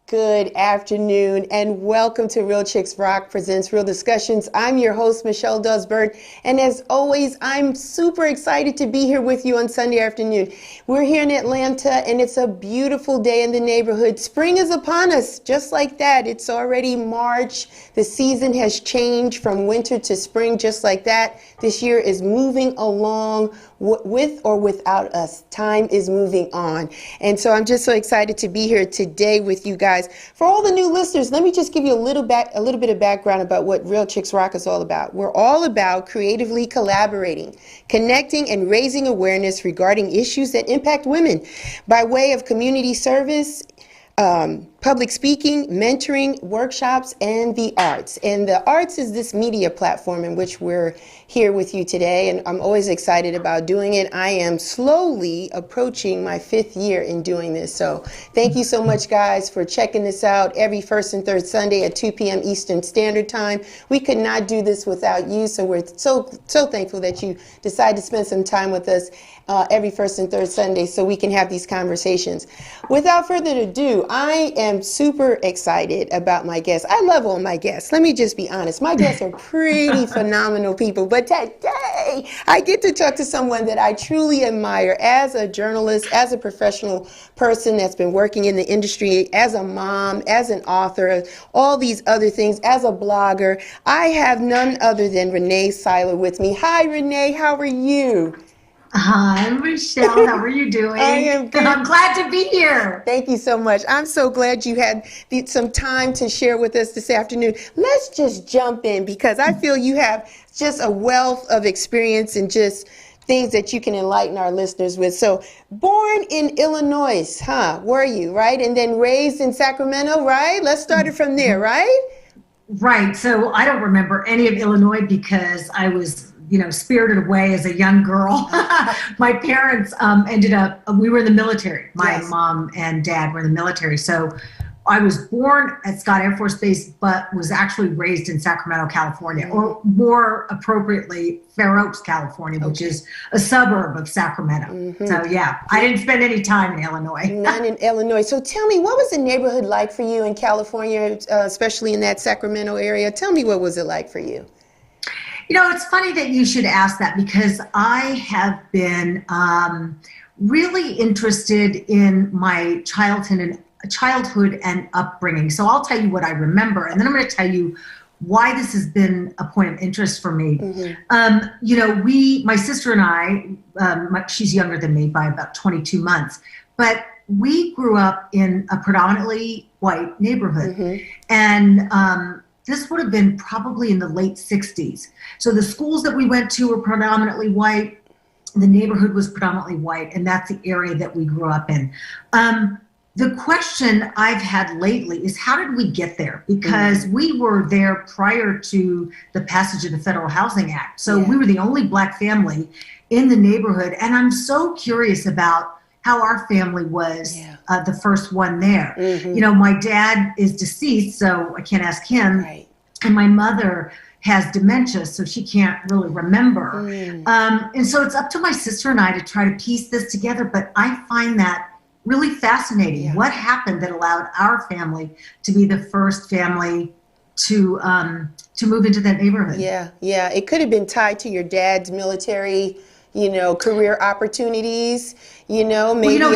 Good afternoon and welcome to Real Chicks Rock presents Real Discussions. I'm your host, Michelle Dusberg, and as always, I'm super excited to be here with you on Sunday afternoon. We're here in Atlanta and it's a beautiful day in the neighborhood. Spring is upon us, just like that. It's already March. The season has changed from winter to spring, just like that. This year is moving along with or without us. Time is moving on. And so I'm just so excited to be here today with you guys. For all the new listeners, let me just give you a little bit of background about what Real Chicks Rock is all about. We're all about creatively collaborating, connecting, and raising awareness regarding issues that impact women by way of community service, public speaking, mentoring, workshops, and the arts. And the arts is this media platform in which we're here with you today, and I'm always excited about doing it. I am slowly approaching my 5th year in doing this, so thank you so much, guys, for checking this out every first and third Sunday at 2 p.m. Eastern Standard Time. We could not do this without you, so we're so thankful that you decide to spend some time with us every first and third Sunday so we can have these conversations. Without further ado, I am super excited about my guests. I love all my guests. Let me just be honest. My guests are pretty phenomenal people, but today I get to talk to someone that I truly admire as a journalist, as a professional person that's been working in the industry, as a mom, as an author, all these other things, as a blogger. I have none other than Rene Syler with me. Hi, Rene. How are you? Hi, Michelle. How are you doing? I am good. I'm glad to be here. Thank you so much. I'm so glad you had some time to share with us this afternoon. Let's just jump in because I feel you have just a wealth of experience and just things that you can enlighten our listeners with. So, born in Illinois, were you, right? And then raised in Sacramento, right? Let's start it from there, right? Right. So I don't remember any of Illinois because I was spirited away as a young girl. My parents we were in the military. My Yes. mom and dad were in the military. So I was born at Scott Air Force Base, but was actually raised in Sacramento, California, or more appropriately, Fair Oaks, California, which is a suburb of Sacramento. So yeah, I didn't spend any time in Illinois. None in Illinois. So tell me, what was the neighborhood like for you in California, especially in that Sacramento area? Tell me, what was it like for you? It's funny that you should ask that because I have been really interested in my childhood and upbringing. So I'll tell you what I remember, and then I'm going to tell you why this has been a point of interest for me. My sister and I, she's younger than me by about 22 months, but we grew up in a predominantly white neighborhood. And this would have been probably in the late 60s. So the schools that we went to were predominantly white. The neighborhood was predominantly white, and that's the area that we grew up in. The question I've had lately is, how did we get there? Because we were there prior to the passage of the Federal Housing Act. So we were the only Black family in the neighborhood. And I'm so curious about how our family was the first one there. My dad is deceased, so I can't ask him. Right. And my mother has dementia, so she can't really remember. And so it's up to my sister and I to try to piece this together. But I find that really fascinating. Yeah. What happened that allowed our family to be the first family to move into that neighborhood? Yeah. It could have been tied to your dad's military, career opportunities. Maybe.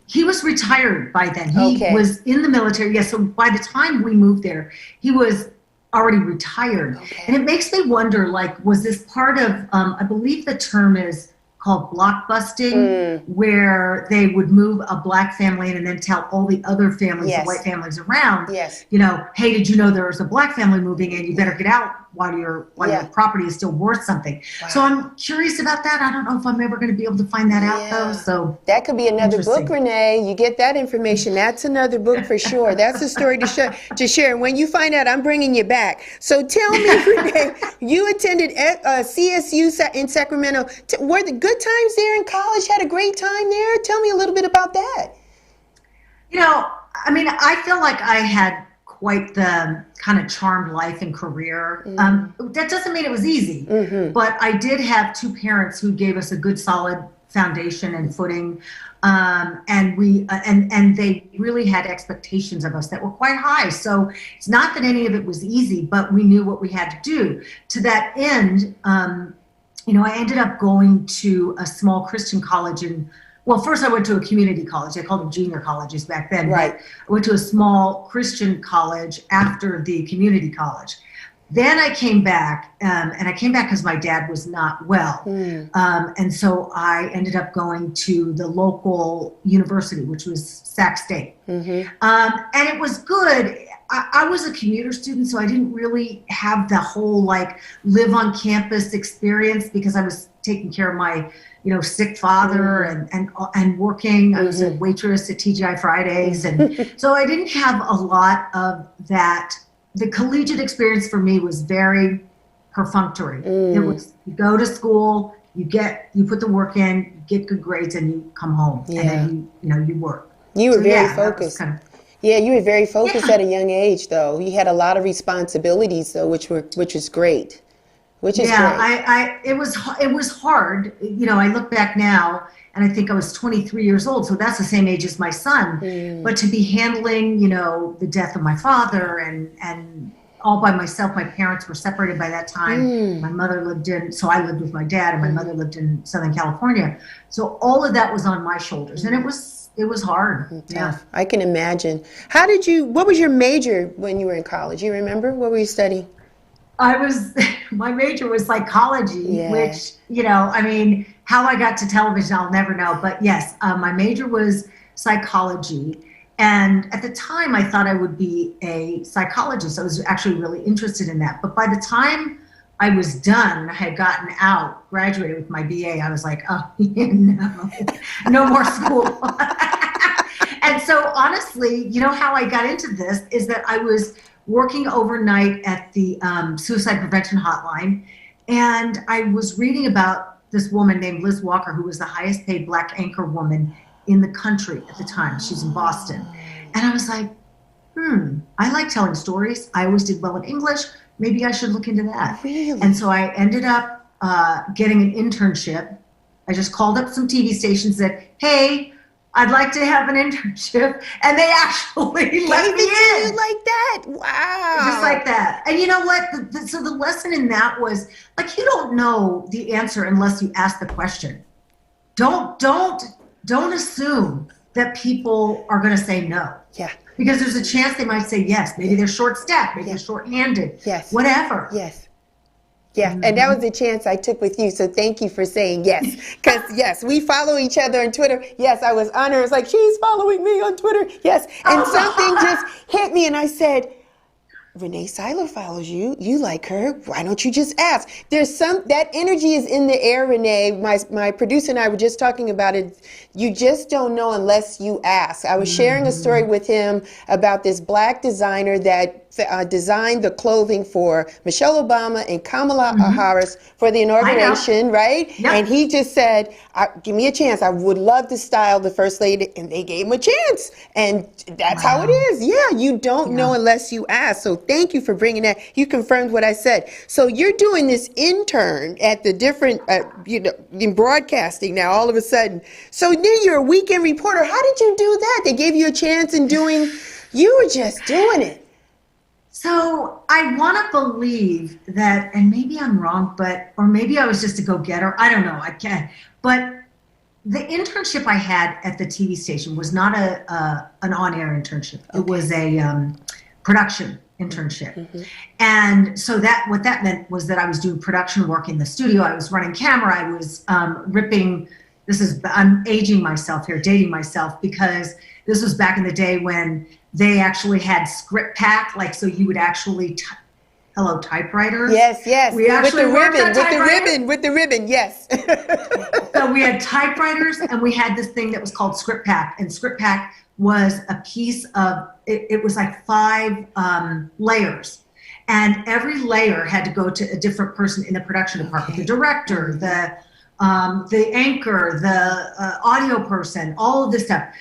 He was retired by then. He was in the military. Yes. So by the time we moved there, he was already retired. And it makes me wonder, was this part of, I believe the term is called blockbusting, where they would move a Black family in and then tell all the other families, the white families around, hey, did you know there's a Black family moving in? You better get out while your property is still worth something. Wow. So I'm curious about that. I don't know if I'm ever going to be able to find that out, though. So that could be another book, Rene. You get that information. That's another book for sure. That's a story to share. And when you find out, I'm bringing you back. So tell me, Rene, you attended CSU in Sacramento. Were the good times there in college? Had a great time there? Tell me a little bit about that. I feel like I had quite the kind of charmed life and career. That doesn't mean it was easy, but I did have two parents who gave us a good, solid foundation and footing. And they really had expectations of us that were quite high. So it's not that any of it was easy, but we knew what we had to do. To that end, I ended up going to a small Christian college first I went to a community college. I called them junior colleges back then. Right. But I went to a small Christian college after the community college. Then I came back, and I came back because my dad was not well. And so I ended up going to the local university, which was Sac State. And it was good. I was a commuter student, so I didn't really have the whole live on campus experience because I was taking care of my sick father and working. I was a waitress at TGI Fridays. And so I didn't have a lot of that. The collegiate experience for me was very perfunctory. It was, you go to school, you put the work in, you get good grades, and you come home. And then you work. You were very focused. You were very focused at a young age, though. You had a lot of responsibilities, though, which is great. Great. It was hard. I look back now and I think I was 23 years old, so that's the same age as my son. But to be handling, the death of my father and all by myself. My parents were separated by that time. My mother so I lived with my dad, and my mother lived in Southern California. So all of that was on my shoulders, and it was hard. Yeah, I can imagine. What was your major when you were in college? You remember? What were you studying? My major was psychology, which, how I got to television, I'll never know. But yes, my major was psychology. And at the time, I thought I would be a psychologist. I was actually really interested in that. But by the time I was done, I had gotten out, graduated with my BA, I was like, oh, no more school. And so honestly, how I got into this is that I was working overnight at the suicide prevention hotline. And I was reading about this woman named Liz Walker, who was the highest paid Black anchor woman in the country at the time. She's in Boston. And I was like, I like telling stories. I always did well in English. Maybe I should look into that. Really? And so I ended up getting an internship. I just called up some TV stations that, hey, I'd like to have an internship, and they actually let me in. Like that. Wow. Just like that. And you know what? So the lesson in that was, you don't know the answer unless you ask the question. Don't assume that people are going to say no. Yeah. Because there's a chance they might say yes. Maybe they're short-staffed. Maybe they're short-handed. Yes. Whatever. Yes. Yeah, and that was the chance I took with you. So thank you for saying yes. Because, yes, we follow each other on Twitter. Yes, I was honored. It's like, she's following me on Twitter. Yes. And something just hit me, and I said, Rene Syler follows you. You like her. Why don't you just ask? That energy is in the air, Rene. My producer and I were just talking about it. You just don't know unless you ask. I was sharing a story with him about this Black designer that designed the clothing for Michelle Obama and Kamala Harris for the inauguration, right? Yep. And he just said, give me a chance. I would love to style the first lady. And they gave him a chance. And that's how it is. Yeah, you don't know unless you ask. So thank you for bringing that. You confirmed what I said. So you're doing this intern at the different, in broadcasting now all of a sudden. So then you're a weekend reporter. How did you do that? They gave you a chance in you were just doing it. So I want to believe that, and maybe I'm wrong, or maybe I was just a go-getter. I don't know. I can't. But the internship I had at the TV station was not an on-air internship. Okay. It was a production internship. And so what that meant was that I was doing production work in the studio. I was running camera. I was ripping. I'm aging myself here, dating myself, because this was back in the day when they actually had script pack, so you would actually, typewriters. Yes. We actually with the ribbon, yes. So we had typewriters, and we had this thing that was called script pack, and script pack was a piece of, it was like 5 layers. And every layer had to go to a different person in the production department, the director, the anchor, the audio person, all of this stuff.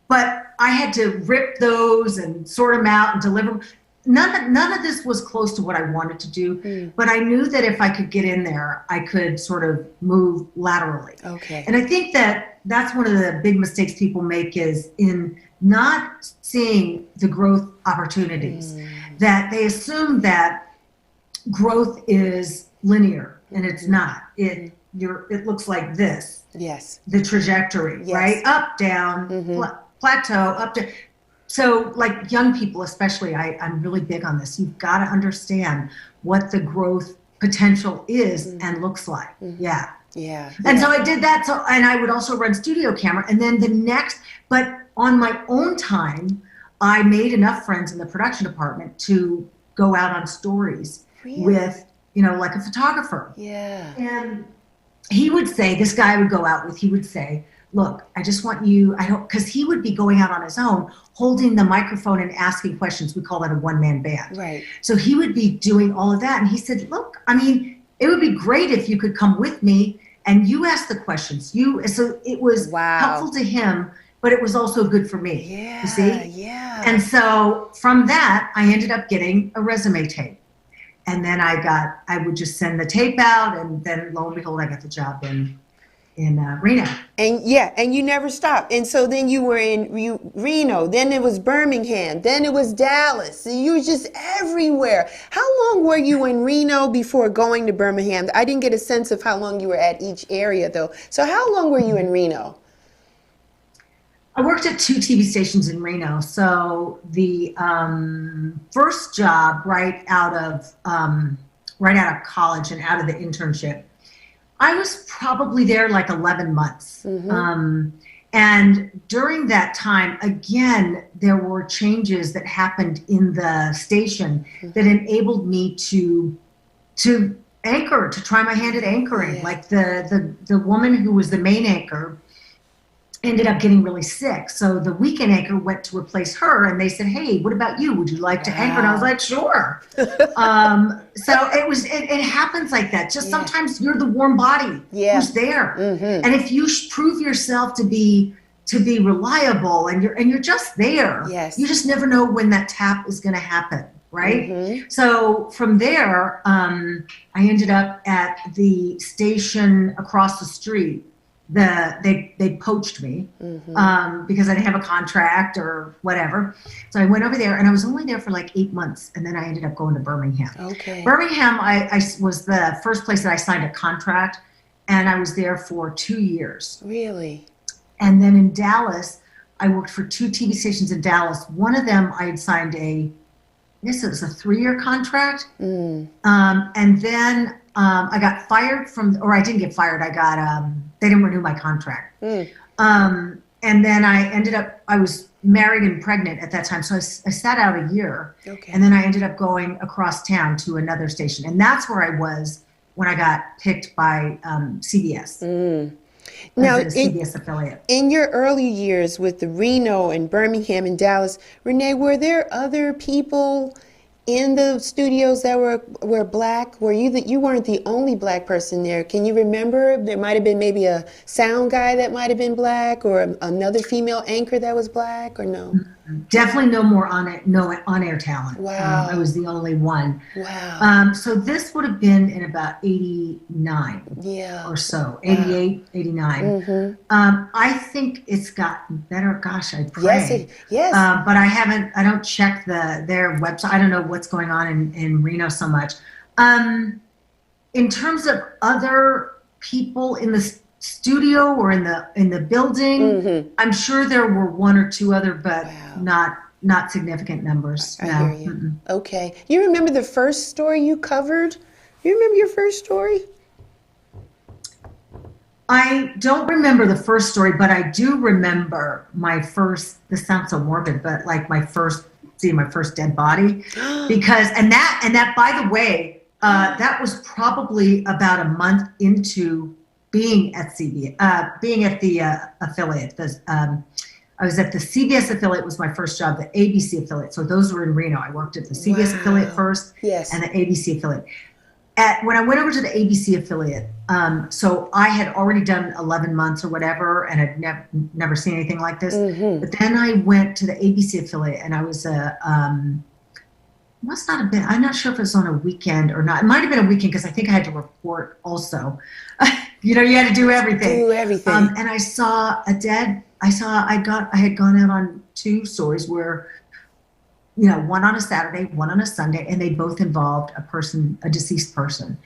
But I had to rip those and sort them out and deliver them. none of this was close to what I wanted to do, but I knew that if I could get in there, I could sort of move laterally. Okay. And I think that that's one of the big mistakes people make is in not seeing the growth opportunities, that they assume that growth is linear, and it's not. It looks like this. Yes. The trajectory, Yes. right? Up, down, plateau, up, down. So like young people, especially, I'm really big on this. You've got to understand what the growth potential is and looks like. Yeah. Yeah. And so I did that. So, and I would also run studio camera. And then but on my own time, I made enough friends in the production department to go out on stories with, like a photographer. Yeah. And he would say, this guy I would go out with, he would say, look, I just want you, because he would be going out on his own, holding the microphone and asking questions. We call that a one-man band. Right. So he would be doing all of that. And he said, look, I mean, it would be great if you could come with me and you ask the questions. So it was helpful to him, but it was also good for me. Yeah. You see? Yeah. And so from that, I ended up getting a resume tape. And then I would just send the tape out, and then lo and behold, I got the job in Reno. And you never stopped. And so then you were in Reno, then it was Birmingham, then it was Dallas. You were just everywhere. How long were you in Reno before going to Birmingham? I didn't get a sense of how long you were at each area, though. So how long were you in Reno? I worked at 2 TV stations in Reno. So the first job right out of college and out of the internship, I was probably there like 11 months. And during that time, again, there were changes that happened in the station that enabled me to anchor, to try my hand at anchoring. Like the woman who was the main anchor ended up getting really sick. So the weekend anchor went to replace her, and they said, hey, what about you? Would you like to anchor? And I was like, sure. So it happens like that. Just sometimes you're the warm body who's there. And if you prove yourself to be reliable and you're just there, you just never know when that tap is going to happen. Right. So from there, I ended up at the station across the street. They poached me because I didn't have a contract or whatever. So I went over there, and I was only there for like 8 months, and then I ended up going to Birmingham. Okay. Birmingham, I was the first place that I signed a contract, and I was there for 2 years. Really? And then in Dallas, I worked for 2 TV stations in Dallas. One of them I had signed I guess it was a 3-year contract. And then I got fired I didn't get fired. They didn't renew my contract. And then I was married and pregnant at that time. So I sat out a year. Okay. And then I ended up going across town to another station. And that's where I was when I got picked by CBS. Now, CBS affiliate. In your early years with the Reno and Birmingham and Dallas, Rene, were there other people in the studios that were black? Were you weren't the only black person there? Can you remember? There might have been maybe a sound guy that might have been black, or another female anchor that was black, or no? Definitely no more on-air talent. Wow. I was the only one. Wow. So this would have been in about 89 or so, 88, 89. I think it's gotten better. Gosh, I pray. Yes. But I don't check their website. I don't know what's going on in Reno so much. In terms of other people in the studio or in the building, I'm sure there were 1 or 2 other, but not significant numbers. I hear you. Okay. You remember the first story you covered? You remember your first story? I don't remember the first story, but I do remember my first, this sounds so morbid, but like my first dead body, because, and that, by the way, that was probably about a month into being at CBS, being at the affiliate. I was at the CBS affiliate was my first job, the ABC affiliate. So those were in Reno. I worked at the CBS affiliate first, and the ABC affiliate. When I went over to the ABC affiliate, so I had already done 11 months or whatever, and I'd never seen anything like this. But then I went to the ABC affiliate, and I was must not have been, I'm not sure if it was on a weekend or not. It might have been a weekend because I think I had to report also. You know, you had to do everything. Do everything. And I saw I had gone out on two stories where, you know, one on a Saturday, one on a Sunday, and they both involved a deceased person.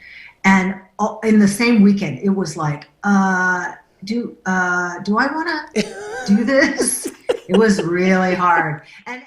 And in the same weekend, it was like, do I want to do this? It was really hard. And